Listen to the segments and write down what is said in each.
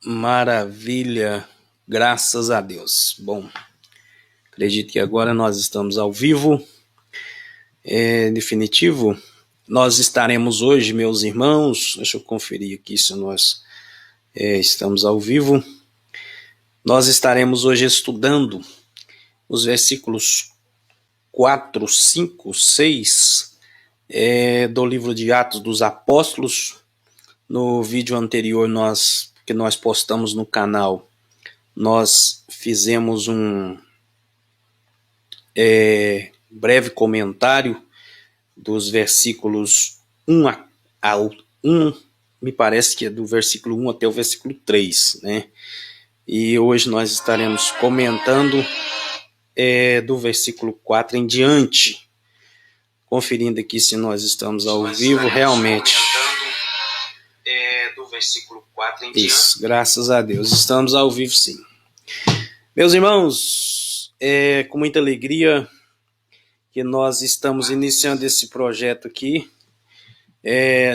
Maravilha, graças a Deus. Bom, acredito que agora nós estamos ao vivo. Definitivo, nós estaremos hoje, meus irmãos, deixa eu conferir aqui se nós estamos ao vivo. Nós estaremos hoje estudando os versículos 4, 5, 6 do livro de Atos dos Apóstolos. No vídeo anterior que nós postamos no canal, nós fizemos um breve comentário dos versículos 1 ao 1, me parece que é do versículo 1 até o versículo 3, né? E hoje nós estaremos comentando do versículo 4 em diante, conferindo aqui se nós estamos ao vivo realmente. Do versículo 4 em diante. Isso, graças a Deus, estamos ao vivo sim. Meus irmãos, com muita alegria que nós estamos iniciando esse projeto aqui.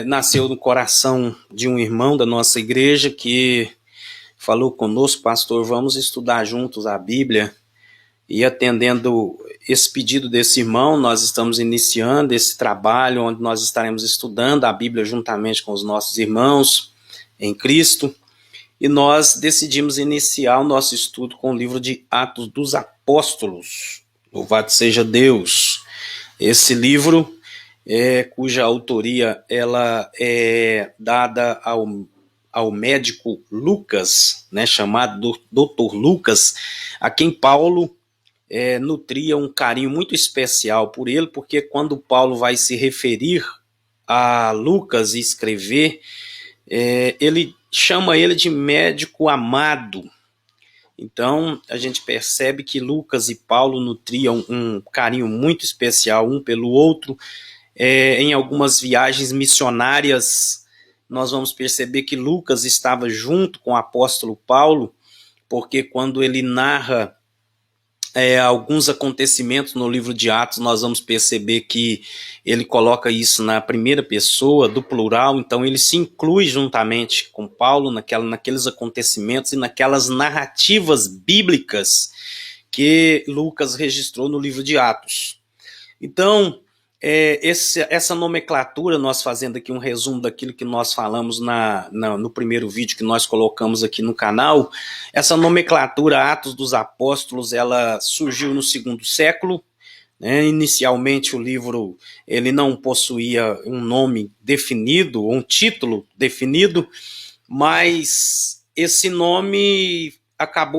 Nasceu no coração de um irmão da nossa igreja que falou conosco: pastor, vamos estudar juntos a Bíblia. E atendendo esse pedido desse irmão, nós estamos iniciando esse trabalho onde nós estaremos estudando a Bíblia juntamente com os nossos irmãos em Cristo. E nós decidimos iniciar o nosso estudo com o livro de Atos dos Apóstolos. Louvado seja Deus! Esse livro, cuja autoria ela é dada ao médico Lucas, né, chamado Dr. Lucas, a quem Paulo nutria um carinho muito especial por ele, porque quando Paulo vai se referir a Lucas e escrever, ele chama ele de médico amado. Então, a gente percebe que Lucas e Paulo nutriam um carinho muito especial um pelo outro. Em algumas viagens missionárias, nós vamos perceber que Lucas estava junto com o apóstolo Paulo, porque quando ele narra alguns acontecimentos no livro de Atos, nós vamos perceber que ele coloca isso na primeira pessoa, do plural. Então ele se inclui juntamente com Paulo naqueles acontecimentos e naquelas narrativas bíblicas que Lucas registrou no livro de Atos. Então, essa nomenclatura, nós fazendo aqui um resumo daquilo que nós falamos no primeiro vídeo que nós colocamos aqui no canal, essa nomenclatura Atos dos Apóstolos, ela surgiu no segundo século, né? Inicialmente o livro ele não possuía um nome definido, um título definido, mas esse nome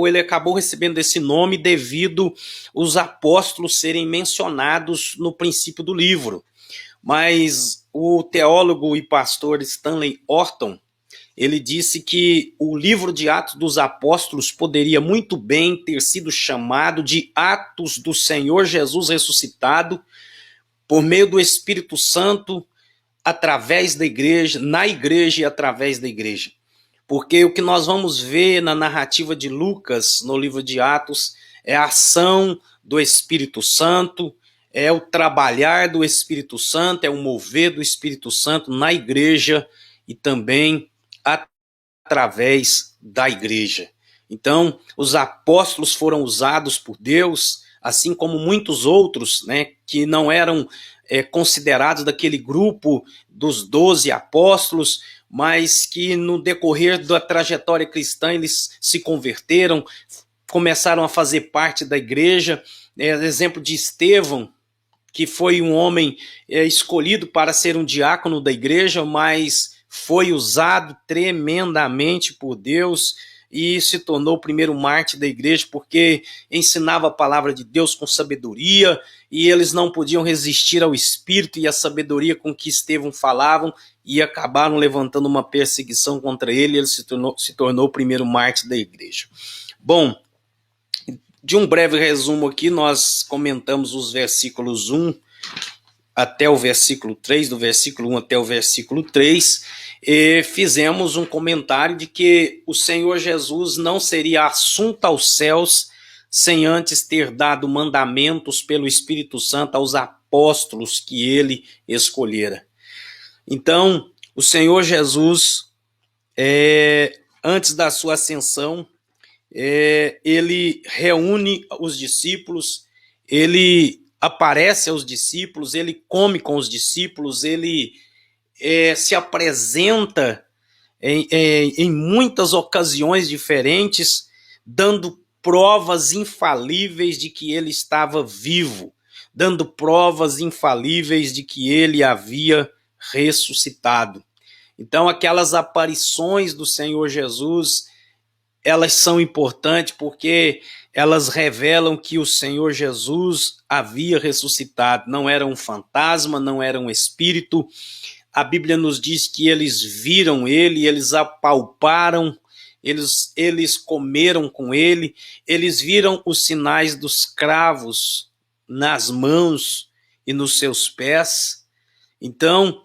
ele acabou recebendo esse nome devido os apóstolos serem mencionados no princípio do livro. Mas o teólogo e pastor Stanley Orton, ele disse que o livro de Atos dos Apóstolos poderia muito bem ter sido chamado de Atos do Senhor Jesus ressuscitado por meio do Espírito Santo, através da igreja, na igreja e através da igreja. Porque o que nós vamos ver na narrativa de Lucas, no livro de Atos, é a ação do Espírito Santo, é o trabalhar do Espírito Santo, é o mover do Espírito Santo na igreja e também através da igreja. Então, os apóstolos foram usados por Deus, assim como muitos outros, né, que não eram considerados daquele grupo dos 12 apóstolos, mas que no decorrer da trajetória cristã eles se converteram, começaram a fazer parte da igreja. Exemplo de Estevão, que foi um homem escolhido para ser um diácono da igreja, mas foi usado tremendamente por Deus e se tornou o primeiro mártir da igreja, porque ensinava a palavra de Deus com sabedoria, e eles não podiam resistir ao espírito e à sabedoria com que Estevão falavam, e acabaram levantando uma perseguição contra ele, e ele se tornou o primeiro mártir da igreja. Bom, de um breve resumo aqui, nós comentamos os versículos 1 até o versículo 3, do versículo 1 até o versículo 3, e fizemos um comentário de que o Senhor Jesus não seria assunto aos céus sem antes ter dado mandamentos pelo Espírito Santo aos apóstolos que ele escolhera. Então, o Senhor Jesus antes da sua ascensão, ele reúne os discípulos, ele aparece aos discípulos, ele come com os discípulos, ele se apresenta em muitas ocasiões diferentes, dando provas infalíveis de que ele estava vivo, dando provas infalíveis de que ele havia ressuscitado. Então, aquelas aparições do Senhor Jesus, elas são importantes porque elas revelam que o Senhor Jesus havia ressuscitado. Não era um fantasma, não era um espírito. A Bíblia nos diz que eles viram ele, eles apalparam, eles comeram com ele, eles viram os sinais dos cravos nas mãos e nos seus pés. Então,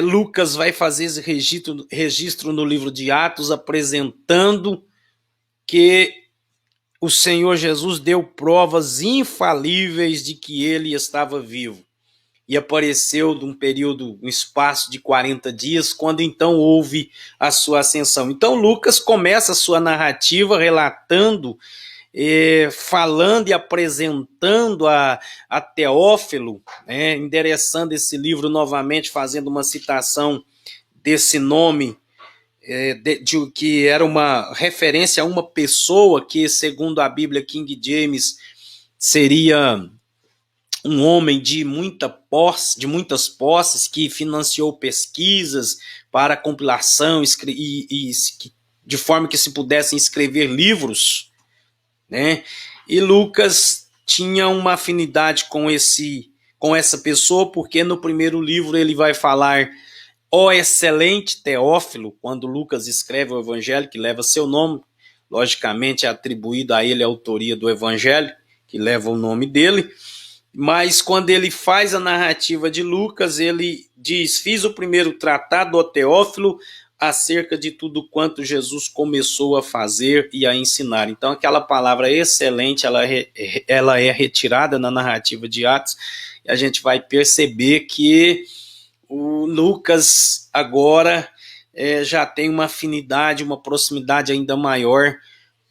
Lucas vai fazer esse registro no livro de Atos, apresentando que o Senhor Jesus deu provas infalíveis de que ele estava vivo. E apareceu num período, um espaço de 40 dias, quando então houve a sua ascensão. Então Lucas começa a sua narrativa relatando, falando e apresentando a Teófilo, endereçando esse livro novamente, fazendo uma citação desse nome, que era uma referência a uma pessoa que, segundo a Bíblia King James, seria um homem de muitas posses, que financiou pesquisas para compilação de forma que se pudessem escrever livros, né? E Lucas tinha uma afinidade com essa pessoa, porque no primeiro livro ele vai falar: ó excelente Teófilo, quando Lucas escreve o evangelho que leva seu nome, logicamente é atribuída a ele a autoria do evangelho, que leva o nome dele. Mas quando ele faz a narrativa de Lucas, ele diz: fiz o primeiro tratado, ó Teófilo, acerca de tudo quanto Jesus começou a fazer e a ensinar. Então aquela palavra excelente, ela é retirada na narrativa de Atos, e a gente vai perceber que o Lucas agora já tem uma afinidade, uma proximidade ainda maior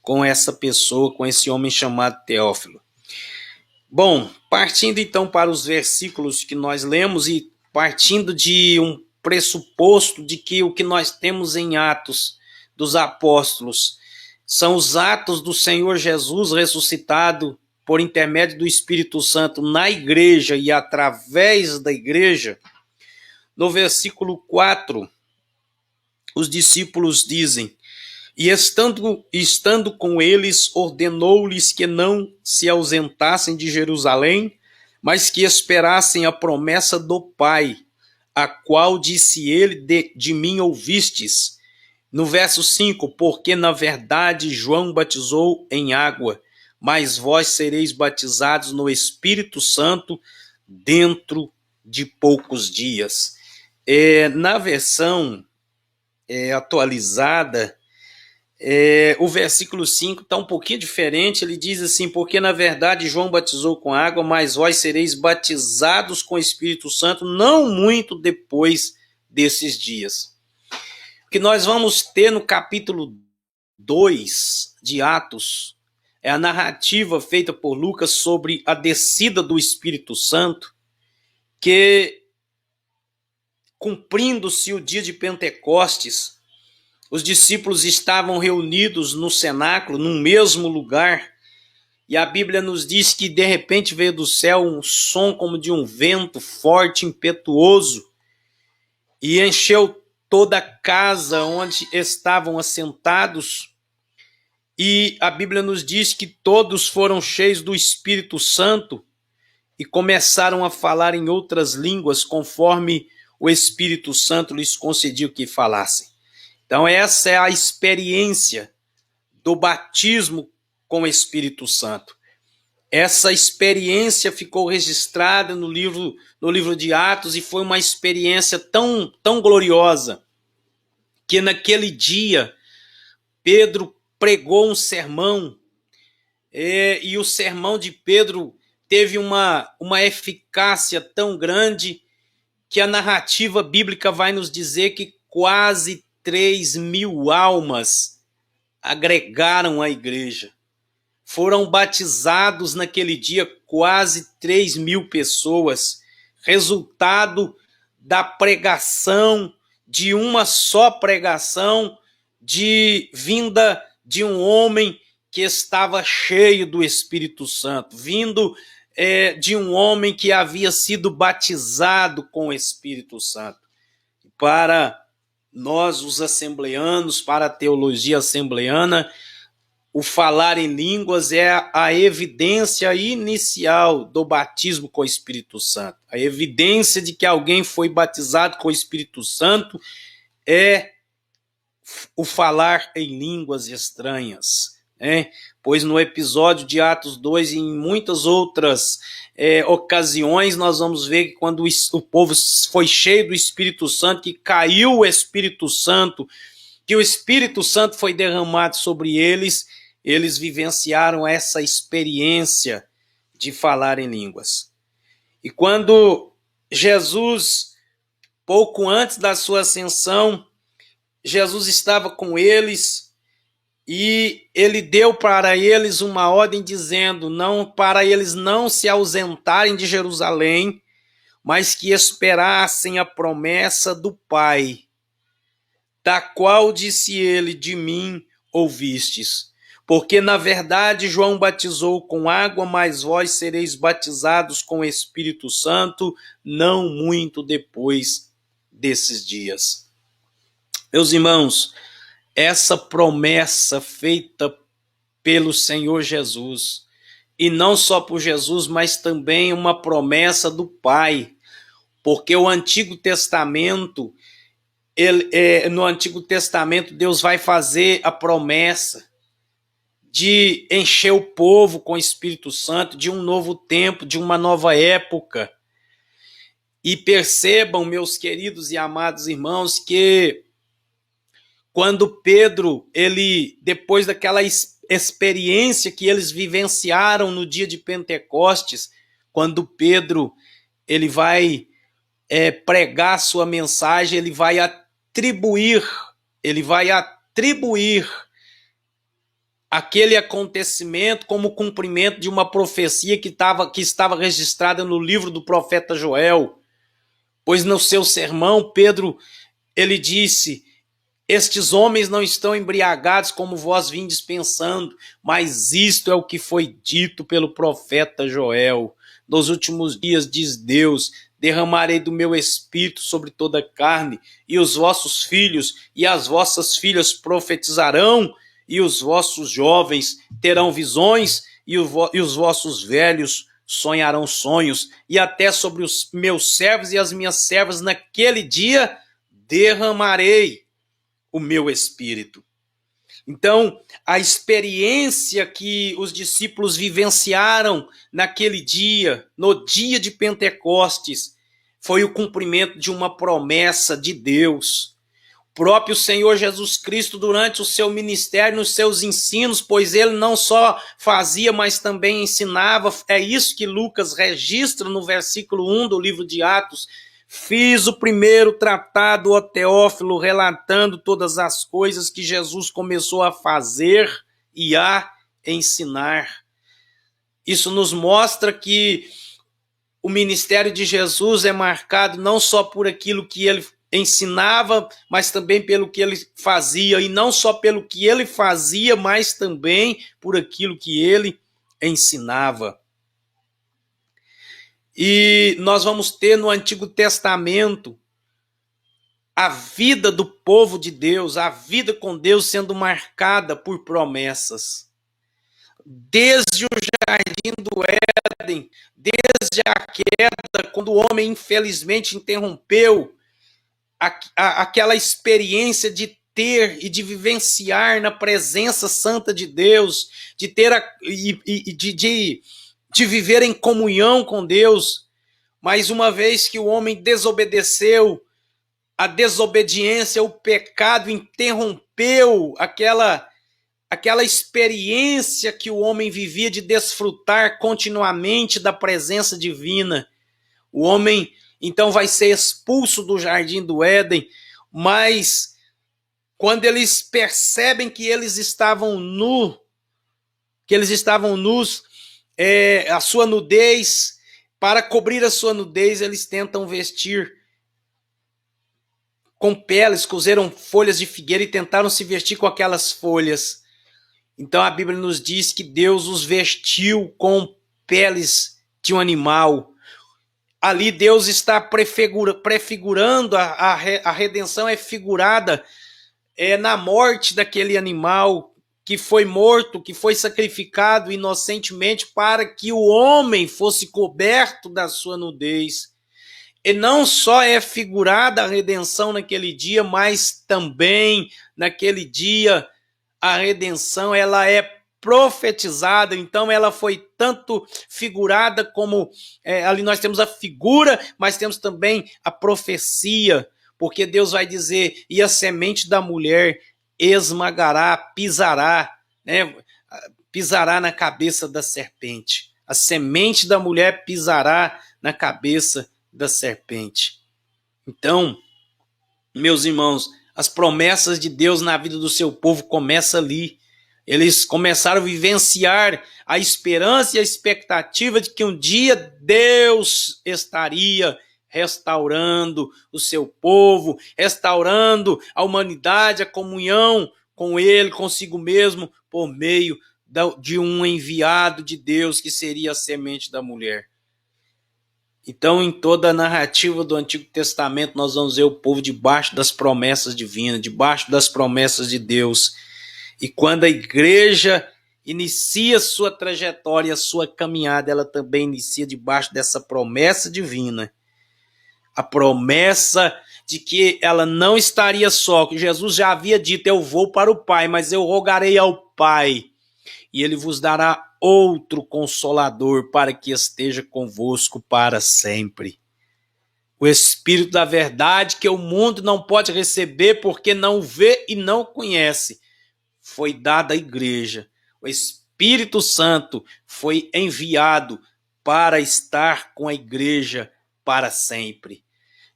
com essa pessoa, com esse homem chamado Teófilo. Bom, partindo então para os versículos que nós lemos e partindo de um pressuposto de que o que nós temos em Atos dos Apóstolos são os atos do Senhor Jesus ressuscitado por intermédio do Espírito Santo na igreja e através da igreja, no versículo 4, os discípulos dizem: e estando com eles, ordenou-lhes que não se ausentassem de Jerusalém, mas que esperassem a promessa do Pai, a qual disse ele: de mim ouvistes. No verso 5, porque na verdade João batizou em água, mas vós sereis batizados no Espírito Santo dentro de poucos dias. Na versão atualizada, o versículo 5 está um pouquinho diferente. Ele diz assim: porque na verdade João batizou com água, mas vós sereis batizados com o Espírito Santo não muito depois desses dias. O que nós vamos ter no capítulo 2 de Atos é a narrativa feita por Lucas sobre a descida do Espírito Santo, que, cumprindo-se o dia de Pentecostes, os discípulos estavam reunidos no cenáculo, num mesmo lugar, e a Bíblia nos diz que de repente veio do céu um som como de um vento forte, impetuoso, e encheu toda a casa onde estavam assentados, e a Bíblia nos diz que todos foram cheios do Espírito Santo e começaram a falar em outras línguas, conforme o Espírito Santo lhes concediu que falassem. Então essa é a experiência do batismo com o Espírito Santo. Essa experiência ficou registrada no livro de Atos, e foi uma experiência tão gloriosa que naquele dia Pedro pregou um sermão, e o sermão de Pedro teve uma eficácia tão grande que a narrativa bíblica vai nos dizer que quase 3.000 almas agregaram à igreja. Foram batizados naquele dia quase 3.000 pessoas, resultado da pregação, de uma só pregação, vinda de um homem que estava cheio do Espírito Santo, vindo de um homem que havia sido batizado com o Espírito Santo. Para nós, os assembleanos, para a teologia assembleana, o falar em línguas é a evidência inicial do batismo com o Espírito Santo. A evidência de que alguém foi batizado com o Espírito Santo é o falar em línguas estranhas, né? Pois no episódio de Atos 2 e em muitas outras ocasiões, nós vamos ver que quando o povo foi cheio do Espírito Santo, que caiu o Espírito Santo, que o Espírito Santo foi derramado sobre eles, eles vivenciaram essa experiência de falar em línguas. E quando Jesus, pouco antes da sua ascensão, Jesus estava com eles e ele deu para eles uma ordem dizendo para eles não se ausentarem de Jerusalém, mas que esperassem a promessa do Pai, da qual disse ele: de mim ouvistes. Porque, na verdade, João batizou com água, mas vós sereis batizados com o Espírito Santo, não muito depois desses dias. Meus irmãos, essa promessa feita pelo Senhor Jesus, e não só por Jesus, mas também uma promessa do Pai, porque o Antigo Testamento, no Antigo Testamento, Deus vai fazer a promessa de encher o povo com o Espírito Santo, de um novo tempo, de uma nova época. E percebam, meus queridos e amados irmãos, que quando Pedro, depois daquela experiência que eles vivenciaram no dia de Pentecostes, quando Pedro ele vai pregar sua mensagem, ele vai atribuir aquele acontecimento como cumprimento de uma profecia que estava registrada no livro do profeta Joel. Pois no seu sermão, Pedro, ele disse: estes homens não estão embriagados como vós vindes pensando, mas isto é o que foi dito pelo profeta Joel. Nos últimos dias, diz Deus, derramarei do meu espírito sobre toda a carne, e os vossos filhos e as vossas filhas profetizarão, e os vossos jovens terão visões, e os vossos velhos sonharão sonhos, e até sobre os meus servos e as minhas servas naquele dia derramarei o meu espírito. Então, a experiência que os discípulos vivenciaram naquele dia, no dia de Pentecostes, foi o cumprimento de uma promessa de Deus. O próprio Senhor Jesus Cristo, durante o seu ministério, nos seus ensinos, pois ele não só fazia, mas também ensinava, é isso que Lucas registra no versículo 1 do livro de Atos: fiz o primeiro tratado, ó Teófilo, relatando todas as coisas que Jesus começou a fazer e a ensinar. Isso nos mostra que o ministério de Jesus é marcado não só por aquilo que ele ensinava, mas também pelo que ele fazia, e não só pelo que ele fazia, mas também por aquilo que ele ensinava. E nós vamos ter no Antigo Testamento a vida do povo de Deus, a vida com Deus sendo marcada por promessas. Desde o jardim do Éden, desde a queda, quando o homem infelizmente interrompeu aquela experiência de ter e de vivenciar na presença santa de Deus, de viver em comunhão com Deus, mas uma vez que o homem desobedeceu, a desobediência, o pecado interrompeu aquela experiência que o homem vivia de desfrutar continuamente da presença divina. O homem, então, vai ser expulso do jardim do Éden, mas quando eles percebem que eles estavam nus, a sua nudez, para cobrir a sua nudez, eles tentam vestir com peles, cozeram folhas de figueira e tentaram se vestir com aquelas folhas. Então a Bíblia nos diz que Deus os vestiu com peles de um animal. Ali Deus está prefigurando, a redenção é figurada na morte daquele animal que foi morto, que foi sacrificado inocentemente para que o homem fosse coberto da sua nudez. E não só é figurada a redenção naquele dia, mas também naquele dia a redenção ela é profetizada. Então ela foi tanto figurada como ali nós temos a figura, mas temos também a profecia, porque Deus vai dizer: e a semente da mulher esmagará, pisará, né? Pisará na cabeça da serpente. A semente da mulher pisará na cabeça da serpente. Então, meus irmãos, as promessas de Deus na vida do seu povo começam ali. Eles começaram a vivenciar a esperança e a expectativa de que um dia Deus estaria restaurando o seu povo, restaurando a humanidade, a comunhão com Ele, consigo mesmo, por meio de um enviado de Deus que seria a semente da mulher. Então, em toda a narrativa do Antigo Testamento, nós vamos ver o povo debaixo das promessas divinas, debaixo das promessas de Deus. E quando a igreja inicia sua trajetória, sua caminhada, ela também inicia debaixo dessa promessa divina. A promessa de que ela não estaria só, que Jesus já havia dito: eu vou para o Pai, mas eu rogarei ao Pai, e Ele vos dará outro Consolador para que esteja convosco para sempre. O Espírito da verdade, que o mundo não pode receber porque não vê e não conhece, foi dado à igreja. O Espírito Santo foi enviado para estar com a igreja para sempre.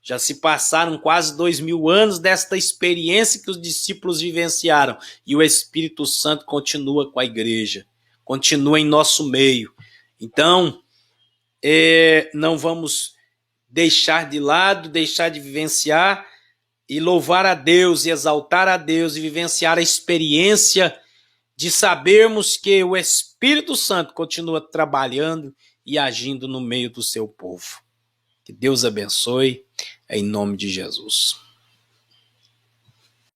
Já se passaram quase 2000 anos desta experiência que os discípulos vivenciaram, e o Espírito Santo continua com a igreja, continua em nosso meio. Então, não vamos deixar de lado, deixar de vivenciar e louvar a Deus e exaltar a Deus e vivenciar a experiência de sabermos que o Espírito Santo continua trabalhando e agindo no meio do seu povo. Que Deus abençoe, em nome de Jesus.